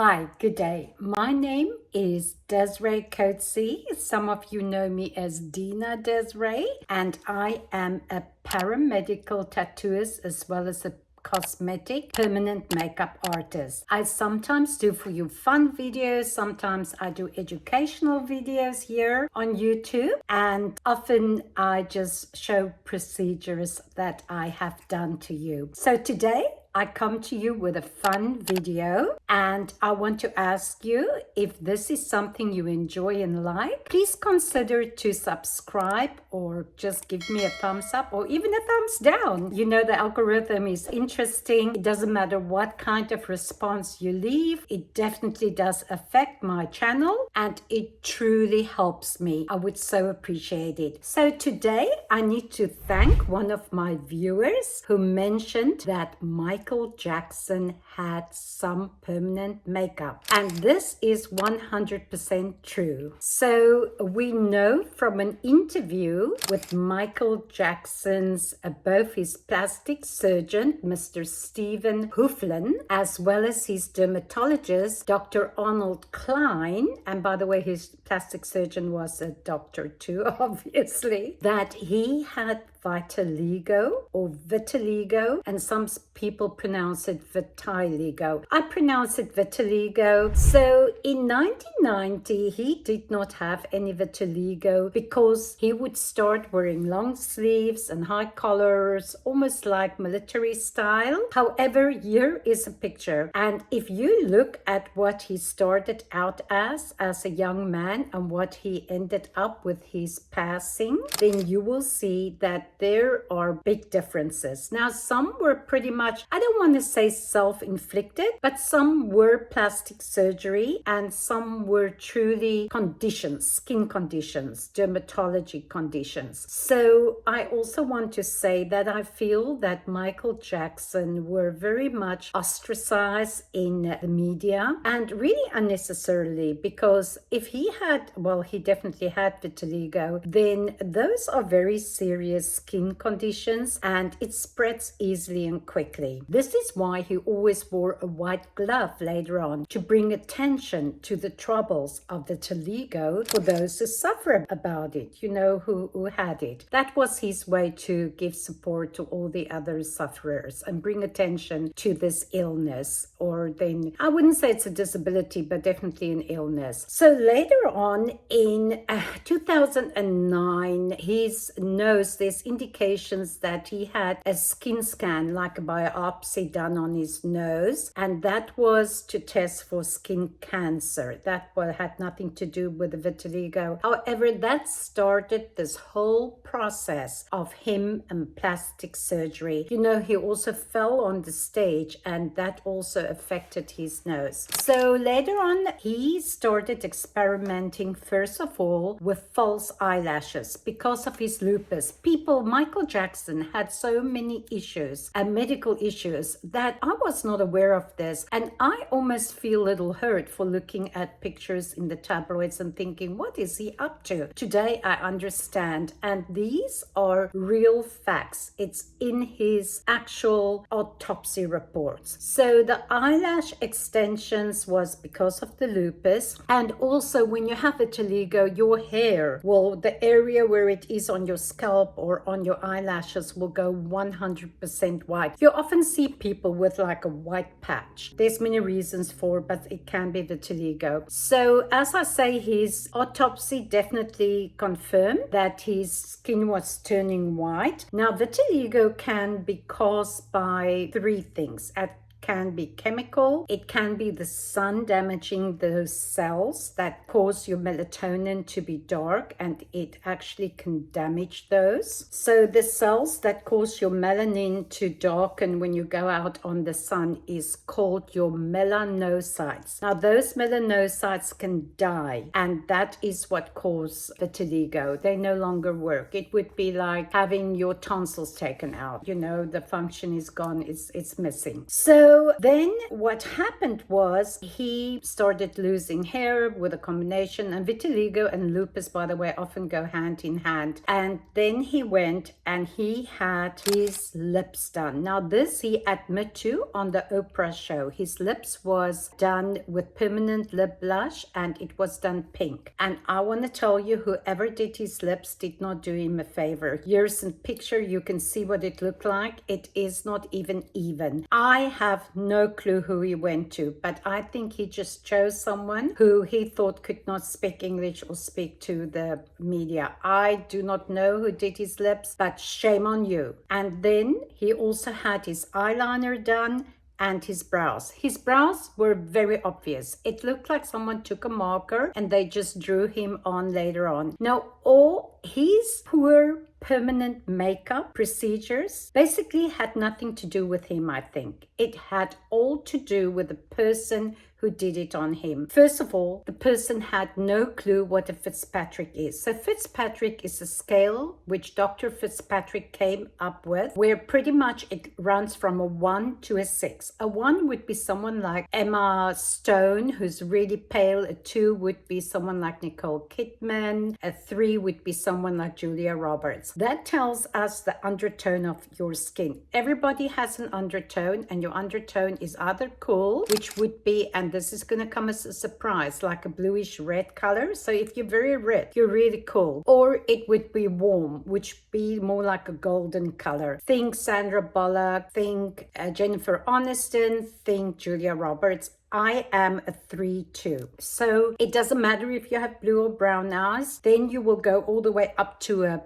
Hi, good day. My name is Desiree Coetzee. Some of you know me as Dina Desiree, and I am a paramedical tattooist as well as a cosmetic permanent makeup artist. I sometimes do for you fun videos, sometimes I do educational videos here on YouTube, and often I just show procedures that I have done to you. So today I come to you with a fun video, and I want to ask you, if this is something you enjoy and like, please consider to subscribe or just give me a thumbs up or even a thumbs down. You know, the algorithm is interesting. It doesn't matter what kind of response you leave. It definitely does affect my channel and it truly helps me. I would so appreciate it. So today I need to thank one of my viewers who mentioned that Michael Jackson had some permanent makeup, and this is 100% true. So we know from an interview with Michael Jackson's both his plastic surgeon Mr. Stephen Hooflin as well as his dermatologist Dr. Arnold Klein, and by the way his plastic surgeon was a doctor too obviously, that he had vitiligo or vitiligo, and some people pronounce it vitiligo. I pronounce it vitiligo. So in 1990 he did not have any vitiligo because he would start wearing long sleeves and high collars, almost like military style. However, here is a picture, and if you look at what he started out as a young man and what he ended up with his passing, then you will see that there are big differences. Now, some were pretty much, I don't want to say self-inflicted, but some were plastic surgery and some were truly conditions, skin conditions, dermatology conditions. So I also want to say that I feel that Michael Jackson were very much ostracized in the media, and really unnecessarily, because if he had, well, he definitely had vitiligo, then those are very serious skin conditions and it spreads easily and quickly. This is why he always wore a white glove later on, to bring attention to the troubles of vitiligo for those who suffer about it, you know, who had it. That was his way to give support to all the other sufferers and bring attention to this illness, or then I wouldn't say it's a disability, but definitely an illness. So later on in 2009, his nose, there's indications that he had a skin scan, like a biopsy done on his nose, and that was to test for skin cancer. That had nothing to do with the vitiligo. However, that started this whole process of him and plastic surgery. You know, he also fell on the stage and that also affected his nose. So later on, he started experimenting first of all with false eyelashes because of his lupus. Michael Jackson had so many issues and medical issues that I was not aware of this, and I almost feel a little hurt for looking at pictures in the tabloids and thinking, what is he up to? Today I understand, and these are real facts. It's in his actual autopsy reports. So the eyelash extensions was because of the lupus, and also when you have vitiligo, your hair, well, the area where it is on your scalp or on your eyelashes will go 100% white. You often see people with like a white patch. There's many reasons for, but it can be vitiligo. So as I say, his autopsy definitely confirmed that his skin was turning white. Now, vitiligo can be caused by three things. Can be chemical, it can be the sun damaging those cells that cause your melatonin to be dark, and it actually can damage those. So the cells that cause your melanin to darken when you go out on the sun is called your melanocytes. Now those melanocytes can die, and that is what causes vitiligo. They no longer work. It would be like having your tonsils taken out, you know, the function is gone, it's missing. So So then what happened was he started losing hair with a combination, and vitiligo and lupus, by the way, often go hand in hand. And then he went and he had his lips done. Now this he admitted to on the Oprah show. His lips was done with permanent lip blush and it was done pink. And I want to tell you, whoever did his lips did not do him a favor. Here's a picture. You can see what it looked like. It is not even. I have no clue who he went to, but I think he just chose someone who he thought could not speak English or speak to the media. I do not know who did his lips, but shame on you. And then he also had his eyeliner done and his brows. His brows were very obvious. It looked like someone took a marker and they just drew him on later on. Now, all his poor permanent makeup procedures basically had nothing to do with him, I think. It had all to do with the person who did it on him. First of all, the person had no clue what a Fitzpatrick is. So Fitzpatrick is a scale which Dr. Fitzpatrick came up with, where pretty much it runs from a 1 to a 6. A 1 would be someone like Emma Stone, who's really pale. A 2 would be someone like Nicole Kidman. A 3 would be someone like Julia Roberts. That tells us the undertone of your skin. Everybody has an undertone, and your undertone is either cool, which would be, and this is going to come as a surprise, like a bluish red color. So if you're very red, you're really cool. Or it would be warm, which be more like a golden color. Think Sandra Bullock, think Jennifer Aniston, think Julia Roberts. I am a 3-2. So it doesn't matter if you have blue or brown eyes, then you will go all the way up to a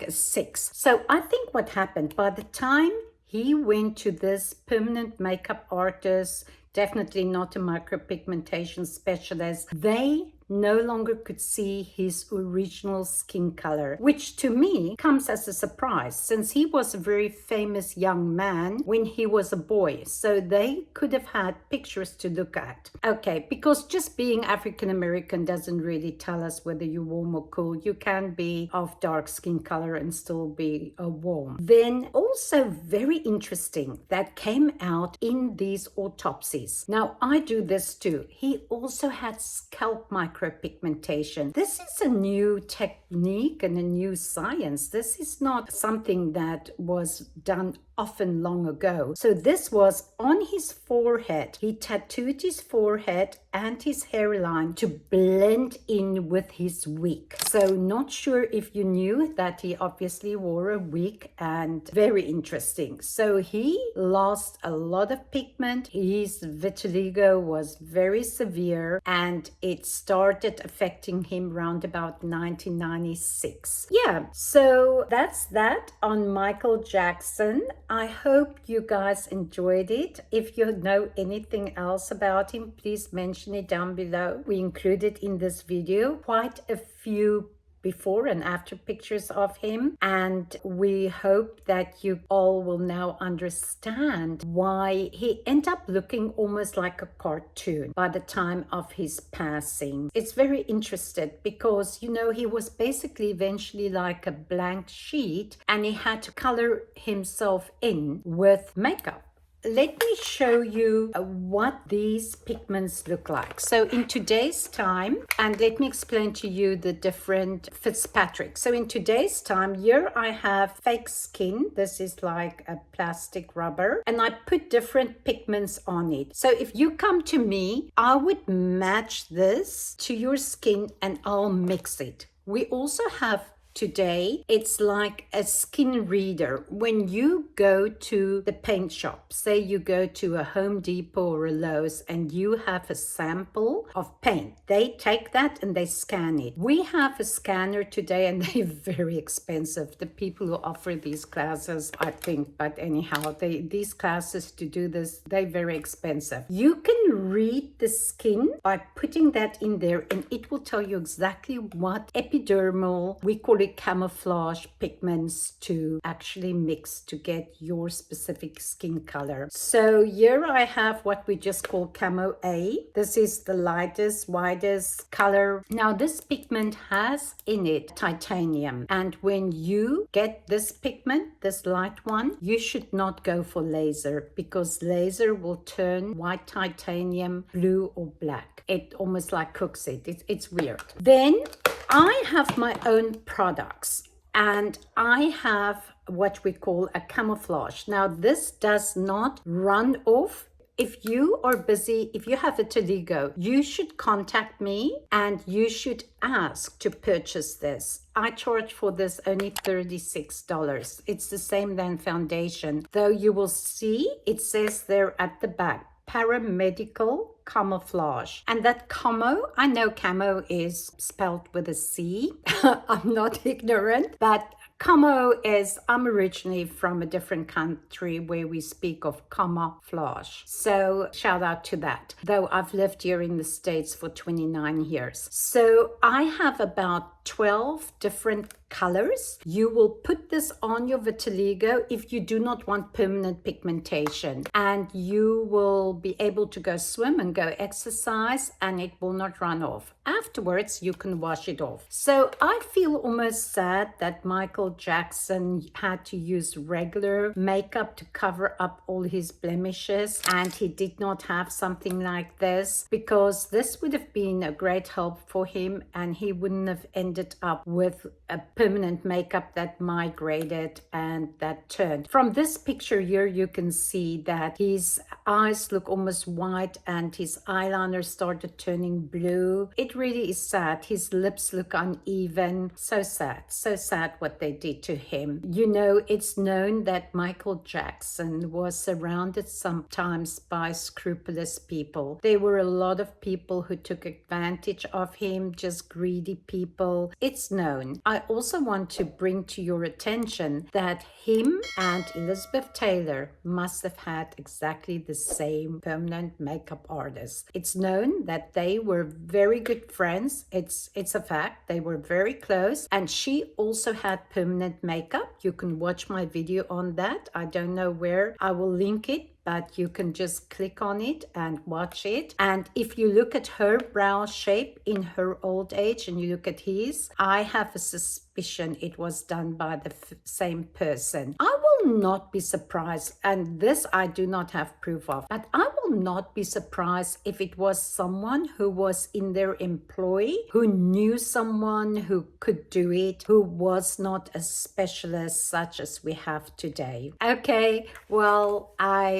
6. So I think what happened, by the time he went to this permanent makeup artist, definitely not a micropigmentation specialist, they no longer could see his original skin color, which to me comes as a surprise since he was a very famous young man when he was a boy. So they could have had pictures to look at. Okay, because just being African American doesn't really tell us whether you're warm or cool. You can be of dark skin color and still be warm. Then also very interesting that came out in these autopsies. Now I do this too. He also had scalp micropigmentation. This is a new technique and a new science. This is not something that was done often long ago. So this was on his forehead. He tattooed his forehead and his hairline to blend in with his wig. So not sure if you knew that he obviously wore a wig, and very interesting. So he lost a lot of pigment. His vitiligo was very severe and it started affecting him around about 1996. Yeah, so that's that on Michael Jackson. I hope you guys enjoyed it. If you know anything else about him, please mention it down below. We included in this video quite a few before and after pictures of him, and we hope that you all will now understand why he ended up looking almost like a cartoon by the time of his passing. It's very interesting because, you know, he was basically eventually like a blank sheet and he had to color himself in with makeup. Let me show you what these pigments look like. So in today's time, and let me explain to you the different Fitzpatrick. So in today's time, here I have fake skin. This is like a plastic rubber, and I put different pigments on it. So if you come to me, I would match this to your skin and I'll mix it. We also have today, it's like a skin reader. When you go to the paint shop, say you go to a Home Depot or a Lowe's and you have a sample of paint, they take that and they scan it. We have a scanner today and they're very expensive. The people who offer these classes, I think, but anyhow, these classes to do this, they're very expensive. You can read the skin by putting that in there and it will tell you exactly what epidermal, we call it fully camouflage pigments to actually mix to get your specific skin color. So here I have what we just call Camo A. This is the lightest, widest color. Now this pigment has in it titanium, and when you get this pigment, this light one, you should not go for laser, because laser will turn white titanium blue or black. It almost like cooks it. It's weird. Then I have my own products, and I have what we call a camouflage. Now this does not run off. If you are busy, if you have vitiligo, you should contact me and you should ask to purchase this. I charge for this only $36. It's the same than foundation, though you will see it says there at the back, paramedical camouflage. And that camo, I know camo is spelled with a C. I'm not ignorant, but camo is, I'm originally from a different country where we speak of camouflage. So shout out to that, though I've lived here in the States for 29 years. So I have about 12 different colors. You will put this on your vitiligo if you do not want permanent pigmentation, and you will be able to go swim and go exercise and it will not run off. Afterwards, you can wash it off. So I feel almost sad that Michael Jackson had to use regular makeup to cover up all his blemishes, and he did not have something like this, because this would have been a great help for him and he wouldn't have ended up with a permanent makeup that migrated and that turned. From this picture here, you can see that his eyes look almost white and his eyeliner started turning blue. It really is sad. His lips look uneven. So sad what they did to him. You know, it's known that Michael Jackson was surrounded sometimes by scrupulous people. There were a lot of people who took advantage of him, just greedy people. It's known. I also want to bring to your attention that him and Elizabeth Taylor must have had exactly the same permanent makeup artist. It's known that they were very good friends. It's a fact. They were very close, and she also had permanent makeup. You can watch my video on that. I don't know where. I will link it, but you can just click on it and watch it. And if you look at her brow shape in her old age and you look at his, I have a suspicion it was done by the same person. I will not be surprised, and this I do not have proof of, but I will not be surprised if it was someone who was in their employ, who knew someone who could do it, who was not a specialist such as we have today. Okay, well,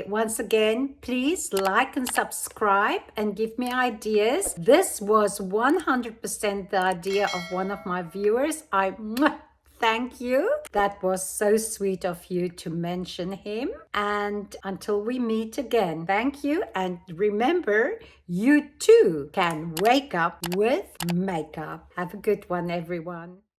once again, please like and subscribe and give me ideas. This was 100% the idea of one of my viewers. Thank you. That was so sweet of you to mention him. And until we meet again, thank you. And remember, you too can wake up with makeup. Have a good one, everyone.